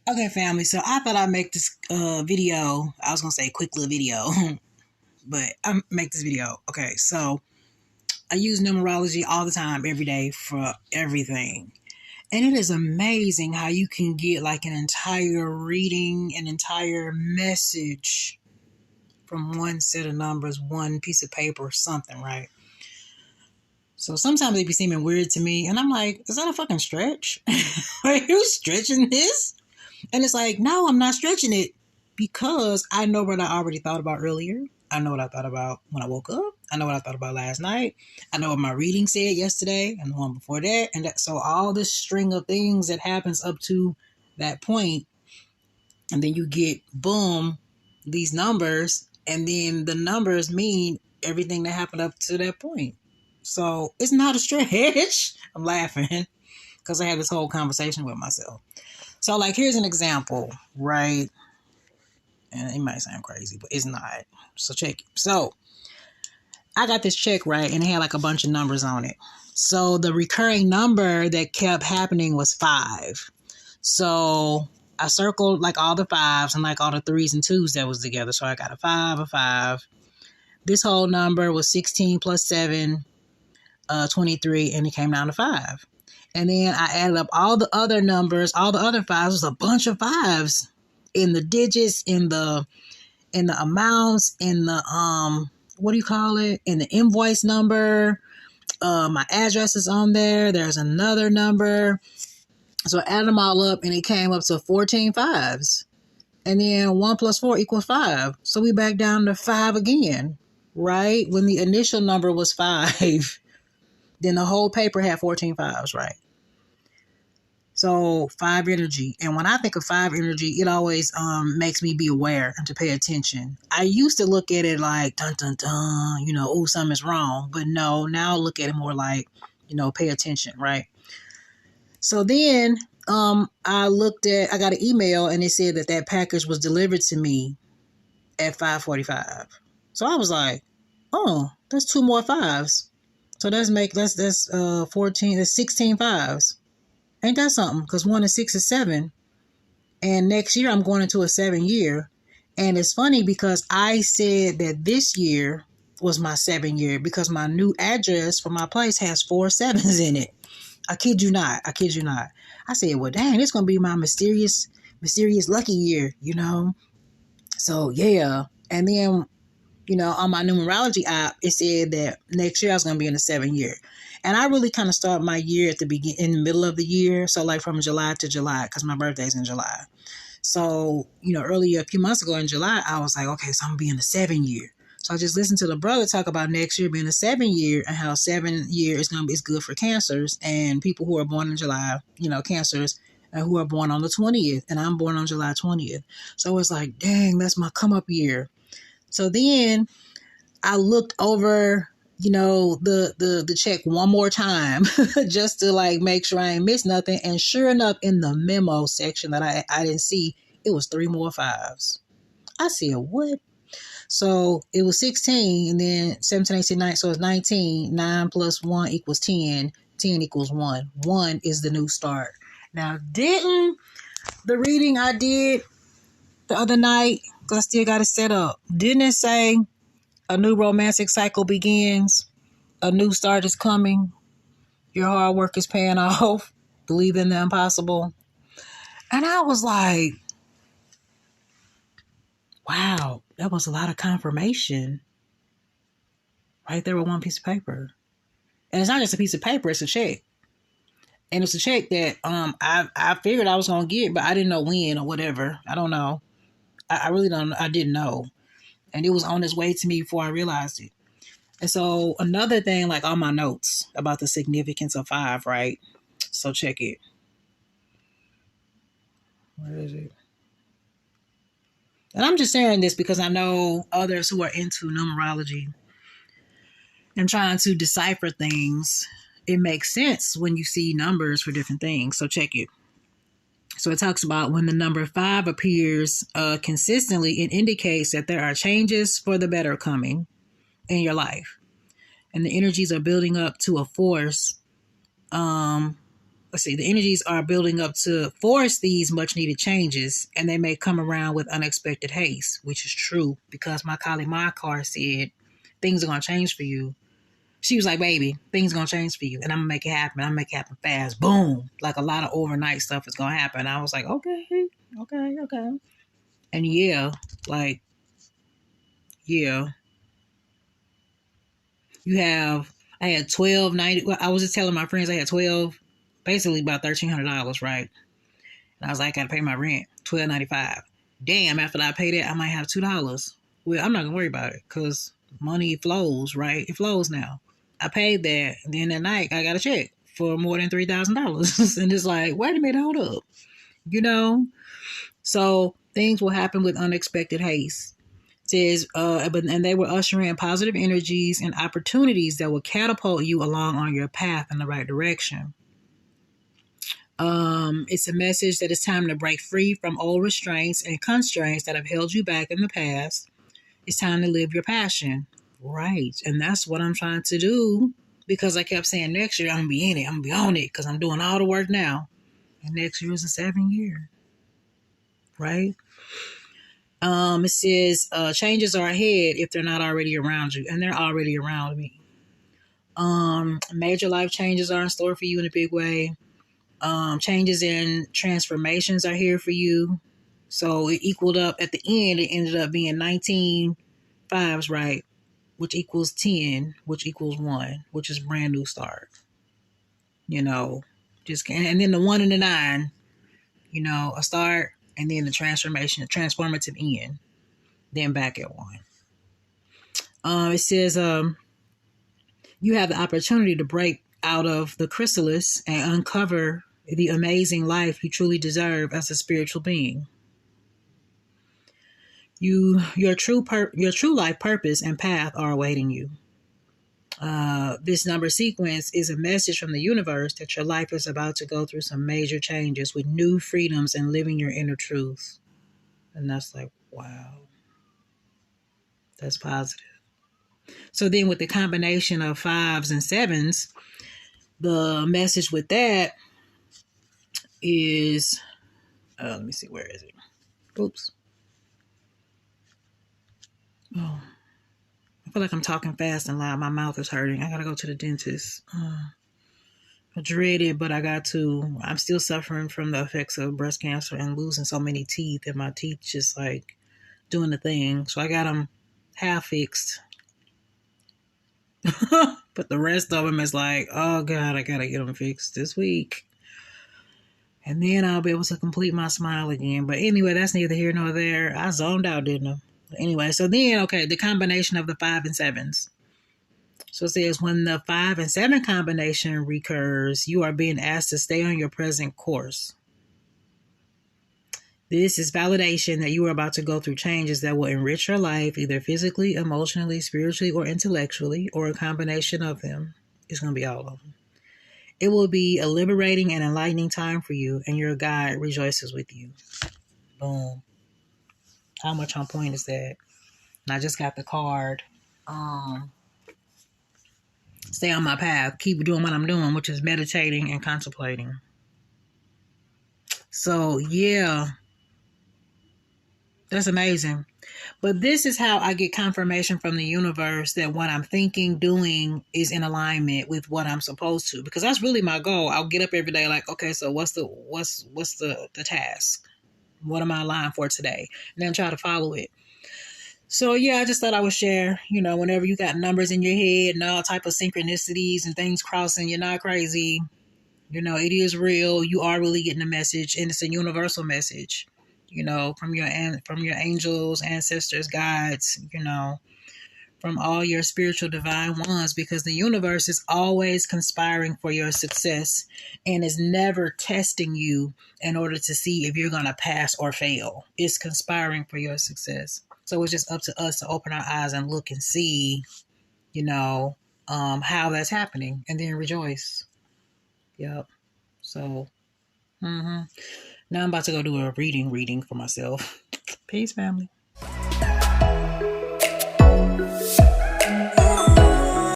Okay, family. So I thought I'd make this video. I was gonna say quick little video, but I make this video. Okay, so I use numerology all the time, every day for everything, and it is amazing how you can get like an entire reading, an entire message from one set of numbers, one piece of paper, or something, right? So sometimes they be seeming weird to me, and I'm like, is that a fucking stretch? Are you stretching this? And it's like, no, I'm not stretching it because I know what I already thought about earlier. I know what I thought about when I woke up. I know what I thought about last night. I know what my reading said yesterday and the one before that. And that, so all this string of things that happens up to that point, and then you get, boom, these numbers, and then the numbers mean everything that happened up to that point. So it's not a stretch. I'm laughing because I had this whole conversation with myself. So, like, here's an example, right? And it might sound crazy, but it's not. So, check it. So, I got this check, right? And it had, like, a bunch of numbers on it. So, the recurring number that kept happening was 5. So, I circled, like, all the 5s and, like, all the 3s and 2s that was together. So, I got a 5, a 5. This whole number was 16 plus 7, 23, and it came down to 5. And then I added up all the other numbers, all the other 5s. Was a bunch of 5s in the digits, in the amounts, in the what do you call it? In the invoice number. My address is on there. There's another number. So I added them all up, and it came up to 14 5s. And then 1 plus 4 equals 5. So we back down to 5 again, right? When the initial number was 5, then the whole paper had 14 5s, right? So 5 energy. And when I think of 5 energy, it always makes me be aware and to pay attention. I used to look at it like, dun, dun, dun, oh, something's wrong. But no, now I look at it more like, pay attention, right? So then I got an email and it said that package was delivered to me at 5:45. So I was like, oh, that's 2 more 5s. So that's 14, that's 16 5s. Ain't that something? Because 1 and 6 is 7. And next year I'm going into a 7 year. And it's funny because I said that this year was my 7 year because my new address for my place has 4 7s in it. I kid you not. I said, well, dang, it's going to be my mysterious lucky year, So, yeah. And then, on my numerology app, it said that next year I was going to be in a 7 year. And I really kind of start my year at in the middle of the year. So like from July to July, because my birthday's in July. So, earlier, a few months ago in July, I was like, okay, so I'm going to be in the 7 year. So I just listened to the brother talk about next year being a 7 year and how 7 year is good for cancers and people who are born in July, cancers, and who are born on the 20th. And I'm born on July 20th. So it's like, dang, that's my come up year. So then I looked over, the check one more time just to like make sure I ain't missed nothing. And sure enough, in the memo section that I didn't see, it was 3 more 5s. I said, what? So it was 16 and then 17, 18, 19. So it's 19. 9 plus 1 equals 10. 10 equals 1. 1 is the new start. Now, didn't the reading I did the other night, because I still got it set up, didn't it say a new romantic cycle begins? A new start is coming. Your hard work is paying off. Believe in the impossible. And I was like, wow, that was a lot of confirmation right there with one piece of paper. And it's not just a piece of paper, it's a check. And it's a check that I figured I was going to get, but I didn't know when or whatever. I don't know. I really don't. I didn't know. And it was on its way to me before I realized it. And so another thing, like on my notes about the significance of 5, right? So check it. Where is it? And I'm just sharing this because I know others who are into numerology and trying to decipher things. It makes sense when you see numbers for different things. So check it. So it talks about when the number 5 appears consistently, it indicates that there are changes for the better coming in your life. And the energies are building up to a force let's see, the energies are building up to force these much needed changes, and they may come around with unexpected haste, which is true because my Kali Ma card said things are going to change for you. She was like, baby, things are going to change for you, and I'm going to make it happen. I'm going to make it happen fast. Boom. Like a lot of overnight stuff is going to happen. I was like, okay. And yeah, like, yeah. I had 12.90. Well, I was just telling my friends I had 12, basically about $1,300, right? And I was like, I got to pay my rent, $12.95. Damn, after I pay that, I might have $2. Well, I'm not going to worry about it because money flows, right? It flows now. I paid that. And then that night, I got a check for more than $3,000. And it's like, wait a minute, hold up. You know? So things will happen with unexpected haste. It says, and they will usher in positive energies and opportunities that will catapult you along on your path in the right direction. It's a message that it's time to break free from old restraints and constraints that have held you back in the past. It's time to live your passion. Right. And that's what I'm trying to do because I kept saying next year I'm going to be in it. I'm going to be on it because I'm doing all the work now. And next year is a 7 year. Right. It says changes are ahead if they're not already around you. And they're already around me. Major life changes are in store for you in a big way. Changes and transformations are here for you. So it equaled up at the end. It ended up being 19 fives, right? Which equals 10, which equals 1, which is brand new start. You know, and then the 1 and the 9, you know, a start and then the transformation, transformative end, then back at 1. It says, you have the opportunity to break out of the chrysalis and uncover the amazing life you truly deserve as a spiritual being. Your true life purpose and path are awaiting you. This number sequence is a message from the universe that your life is about to go through some major changes with new freedoms and living your inner truth. And that's like, wow, that's positive. So then with the combination of 5s and 7s, the message with that is, let me see, where is it? Oops. Oh, I feel like I'm talking fast and loud. My mouth is hurting. I gotta go to the dentist. I dread it, but I got to. I'm still suffering from the effects of breast cancer and losing so many teeth, and my teeth just like doing the thing. So I got them half fixed. But the rest of them is like, oh God, I gotta get them fixed this week. And then I'll be able to complete my smile again. But anyway, that's neither here nor there. I zoned out, didn't I? Anyway, so then, okay, the combination of the 5 and 7s. So it says when the 5 and 7 combination recurs, you are being asked to stay on your present course. This is validation that you are about to go through changes that will enrich your life, either physically, emotionally, spiritually, or intellectually, or a combination of them. It's going to be all of them. It will be a liberating and enlightening time for you, and your guide rejoices with you. Boom. How much on point is that? And I just got the card. Stay on my path. Keep doing what I'm doing, which is meditating and contemplating. So, yeah. That's amazing. But this is how I get confirmation from the universe that what I'm thinking, doing is in alignment with what I'm supposed to. Because that's really my goal. I'll get up every day like, okay, so what's the task? What am I aligned for today? And then try to follow it. So yeah, I just thought I would share, whenever you got numbers in your head and all type of synchronicities and things crossing, you're not crazy. It is real. You are really getting a message, and it's a universal message. From your angels, ancestors, guides, from all your spiritual divine ones, because the universe is always conspiring for your success and is never testing you in order to see if you're going to pass or fail. It's conspiring for your success. So it's just up to us to open our eyes and look and see, how that's happening, and then rejoice. Yep. So, now I'm about to go do a reading for myself. Peace, family.